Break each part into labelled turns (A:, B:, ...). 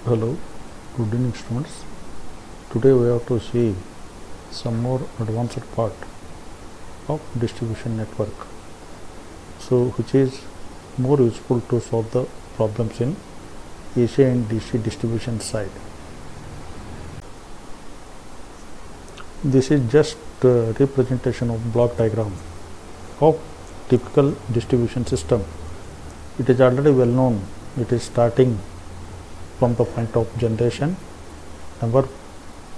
A: Hello, good evening students. Today we have to see some more advanced part of distribution network. So which is more useful to solve the problems in AC and DC distribution side. This is just a representation of block diagram of typical distribution system. It is already well known. It is starting from the point of generation. Our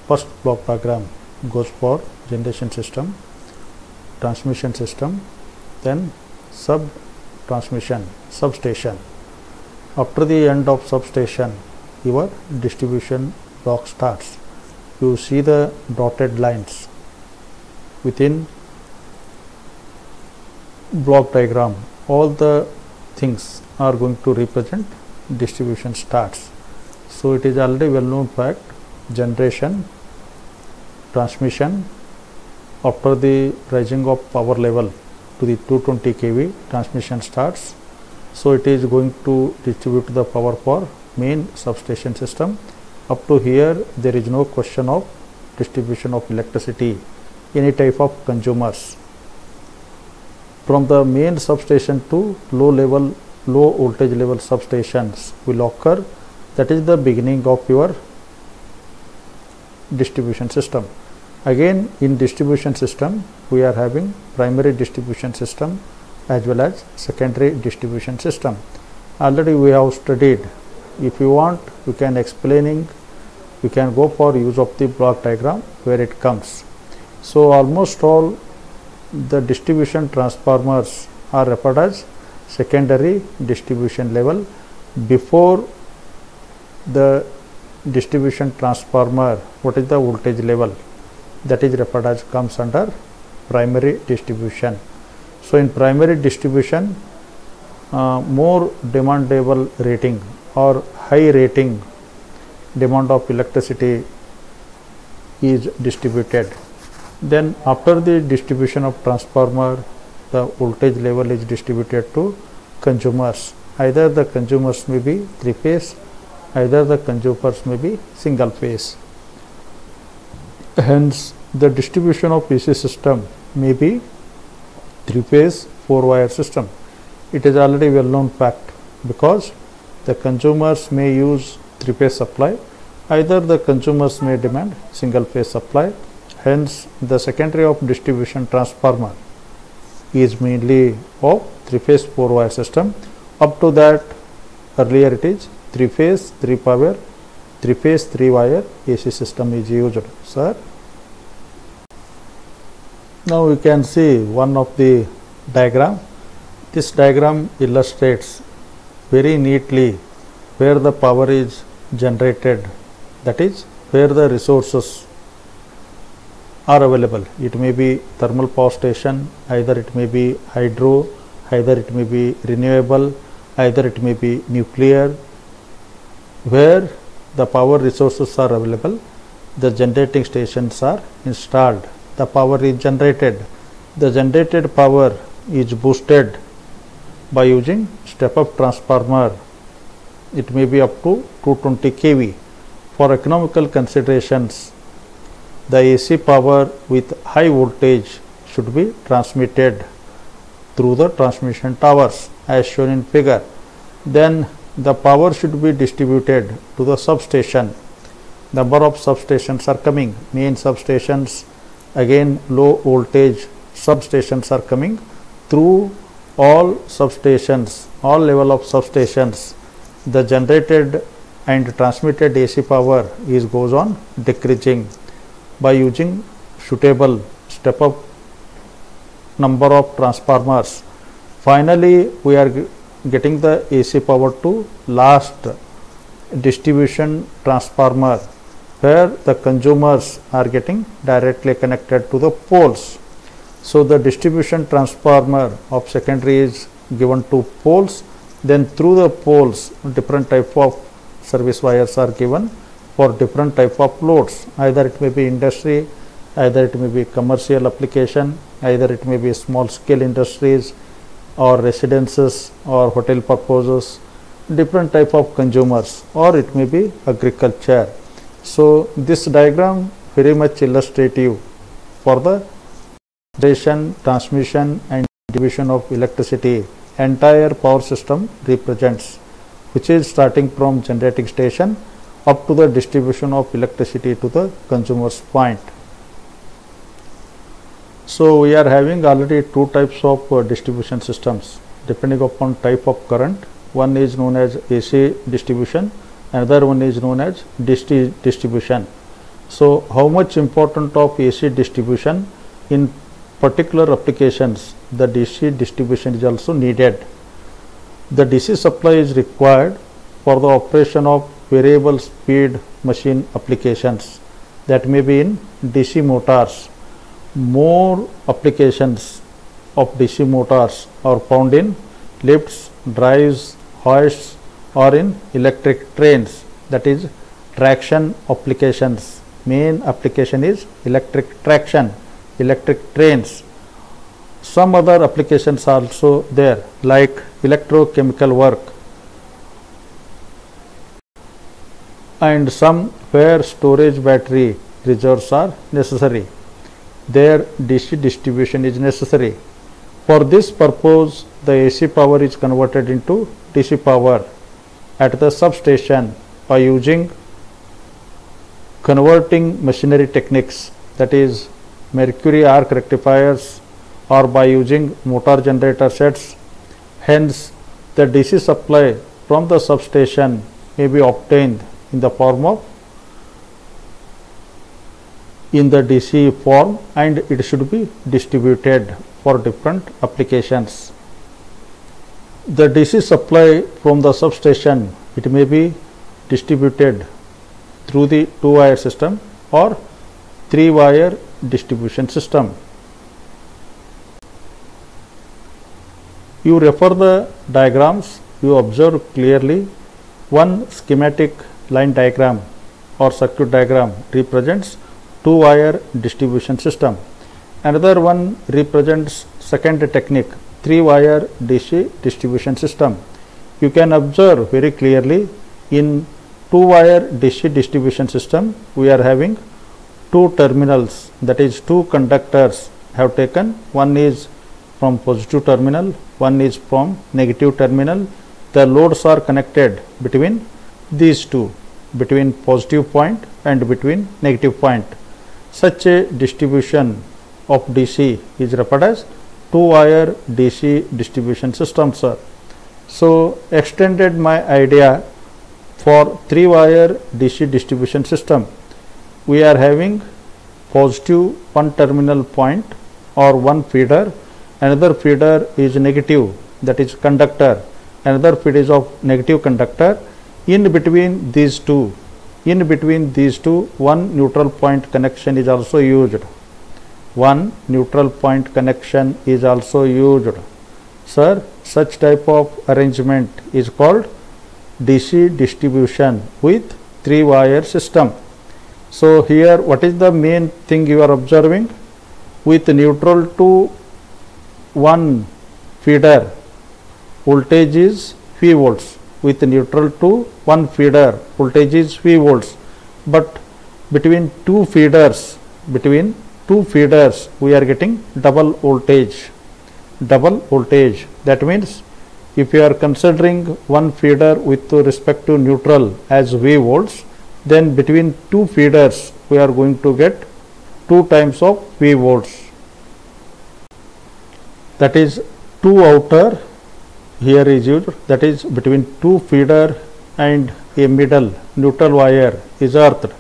A: first block diagram goes for generation system, transmission system, then transmission substation. After the end of substation, your distribution block starts. You see the dotted lines within block diagram. All the things are going to represent distribution starts. So it is already well known fact, generation, transmission, after the rising of power level to the 220 kV, transmission starts. So it is going to distribute the power for main substation system. Up to here there is no question of distribution of electricity, any type of consumers. From the main substation to low voltage level substations will occur. That is the beginning of your distribution system. Again, in distribution system we are having primary distribution system as well as secondary distribution system. Already we have studied. If you want, you can you can go for use of the block diagram where it comes. So almost all the distribution transformers are referred as secondary distribution level. Before the distribution transformer, what is the voltage level, that is referred as comes under primary distribution. So in primary distribution, more demandable rating or high rating demand of electricity is distributed. Then after the distribution of transformer, the voltage level is distributed to consumers. Either the consumers may be three phase, either the consumers may be single phase. Hence the distribution of AC system may be three phase 4 wire system. It is already well known fact, because the consumers may use three phase supply, either the consumers may demand single phase supply. Hence the secondary of distribution transformer is mainly of three phase 4 wire system. Up to that, earlier it is three phase 3 power, three phase 3 wire AC system is used. Sir, now we can see one of the diagram. This diagram illustrates very neatly where the power is generated, that is where the resources are available. It may be thermal power station, either it may be hydro, either it may be renewable, either it may be nuclear. Where the power resources are available, the generating stations are installed. The power is generated. The generated power is boosted by using step-up transformer. It may be up to 220 kV. For economical considerations, the AC power with high voltage should be transmitted through the transmission towers as shown in figure. Then the power should be distributed to the substation. Number of substations are coming. Main substations, again low voltage substations are coming. Through all substations, all level of substations, the generated and transmitted AC power goes on decreasing by using suitable step up number of transformers. Finally, we are getting the AC power to last distribution transformer, where the consumers are getting directly connected to the poles. So the distribution transformer of secondary is given to poles. Then through the poles, different type of service wires are given for different type of loads. Either it may be industry, either it may be commercial application, either it may be small scale industries or residences or hotel purposes, different type of consumers, or it may be agriculture. So this diagram very much illustrative for the generation, transmission and distribution of electricity. Entire power system represents, which is starting from generating station up to the distribution of electricity to the consumer's point. So we are having already two types of distribution systems depending upon type of current. One is known as AC distribution, another one is known as DC distribution. So how much important of AC distribution? In particular applications, the DC distribution is also needed. The DC supply is required for the operation of variable speed machine applications, that may be in DC motors. More applications of DC motors are found in lifts, drives, hoists, or in electric trains, that is traction applications. Main application is electric traction, electric trains. Some other applications also there, like electrochemical work, and some where storage battery reserves are necessary. There DC distribution is necessary. For this purpose, the AC power is converted into DC power at the substation by using converting machinery techniques, that is mercury arc rectifiers, or by using motor generator sets. Hence, the DC supply from the substation may be obtained in the form of DC form, and it should be distributed for different applications. The DC supply from the substation, it may be distributed through the 2-wire system or 3-wire distribution system. You refer the diagrams, you observe clearly. One schematic line diagram or circuit diagram represents 2-wire distribution system. Another one represents second technique, 3-wire DC distribution system. You can observe very clearly in 2-wire DC distribution system, we are having two terminals, that is two conductors have taken. One is from positive terminal, one is from negative terminal. The loads are connected between these two, between positive point and between negative point. Such a distribution of DC is referred as 2-wire DC distribution system, sir. So extended my idea for 3-wire DC distribution system. We are having positive one terminal point or one feeder, another feeder is negative, that is conductor, another feed is of negative conductor. In between these two, one neutral point connection is also used. One neutral point connection is also used. Sir, such type of arrangement is called DC distribution with 3-wire system. So here what is the main thing you are observing? With neutral to one feeder, voltage is V volts. With neutral to one feeder, voltage is V volts. But between two feeders, we are getting double voltage. That means if you are considering one feeder with respect to neutral as V volts, then between two feeders we are going to get 2 times of V volts. That is 2 outer here is used, that is between 2 feeder and a middle neutral wire is earthed.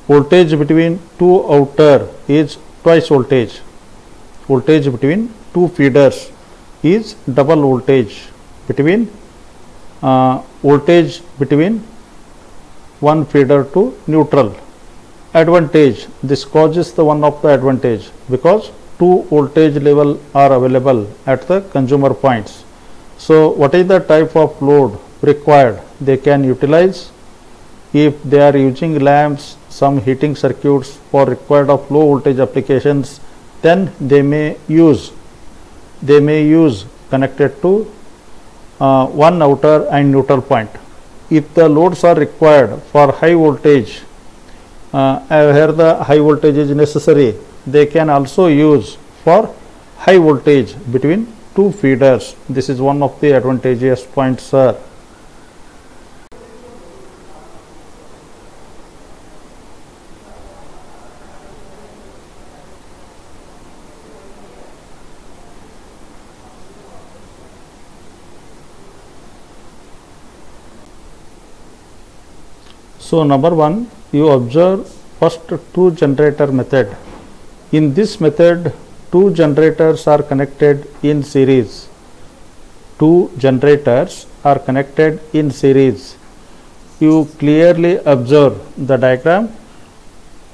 A: Voltage between 2 outer is twice voltage. Voltage between 2 feeders is double voltage. Between voltage between one feeder to neutral. Advantage, this causes the one of the advantage because 2 voltage level are available at the consumer points. So what is the type of load required? They can utilize. If they are using lamps, some heating circuits for required of low voltage applications, then they may use connected to one outer and neutral point. If the loads are required for high voltage, where the high voltage is necessary, they can also use for high voltage between two feeders. This is one of the advantageous points, sir. So number one, you observe first two generator method. In this method, two generators are connected in series. Two generators are connected in series. You clearly observe the diagram.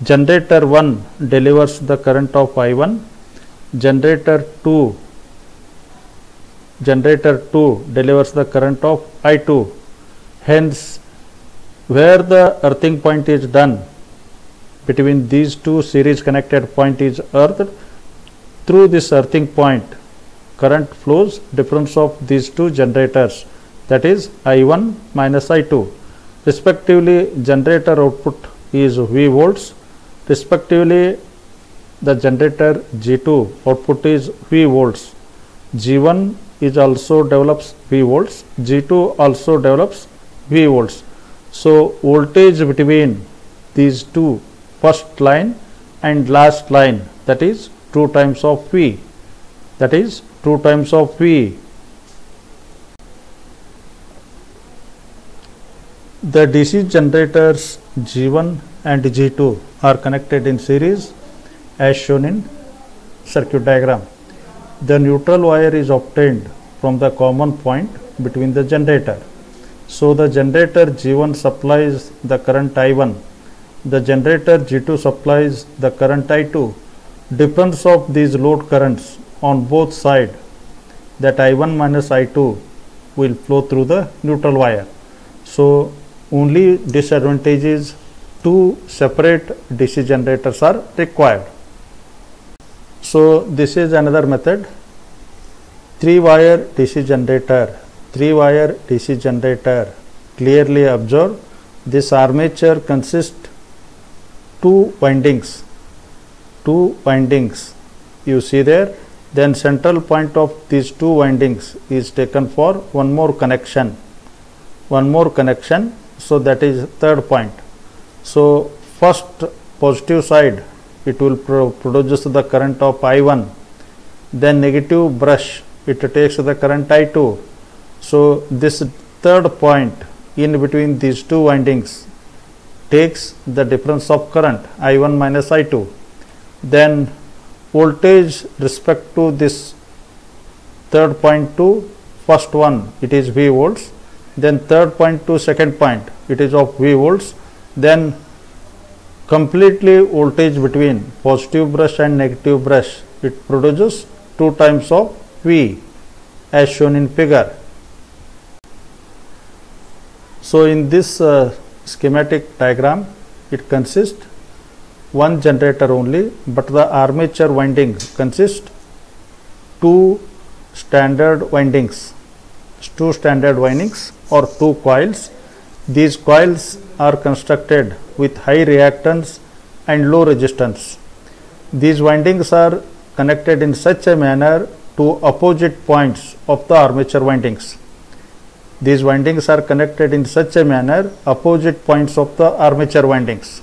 A: Generator 1 delivers the current of I1. Generator 2 delivers the current of I2. Hence, where the earthing point is done between these two series connected point is earthed, through this earthing point current flows difference of these two generators, that is I1 minus I2. Respectively, generator output is V volts. Respectively, the generator G2 output is V volts. G1 is also develops V volts. G2 also develops V volts. So voltage between these two, first line and last line, that is 2 times of V. That is 2 times of V. The DC generators G1 and G2 are connected in series as shown in circuit diagram. The neutral wire is obtained from the common point between the generator. So the generator G1 supplies the current I1, the generator G2 supplies the current I2. Difference of these load currents on both sides, that I1 minus I2, will flow through the neutral wire. So only disadvantage is two separate DC generators are required. So this is another method. 3-wire DC generator. 3-wire DC generator. Clearly observe, this armature consists two windings. You see there. Then central point of these two windings is taken for one more connection. So that is third point. So first positive side, it will produce the current of I1. Then negative brush, it takes the current I2. So this third point in between these two windings takes the difference of current I1 minus I2. Then voltage respect to this third point to first one, it is V volts. Then third point to second point, it is of V volts. Then completely voltage between positive brush and negative brush, it produces 2 times of V as shown in figure. So in this schematic diagram, it consists one generator only, but the armature winding consists two standard windings or two coils. These coils are constructed with high reactance and low resistance. These windings are connected in such a manner to opposite points of the armature windings. These windings are connected in such a manner opposite points of the armature windings.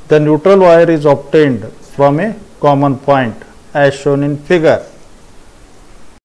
A: The neutral wire is obtained from a common point as shown in figure.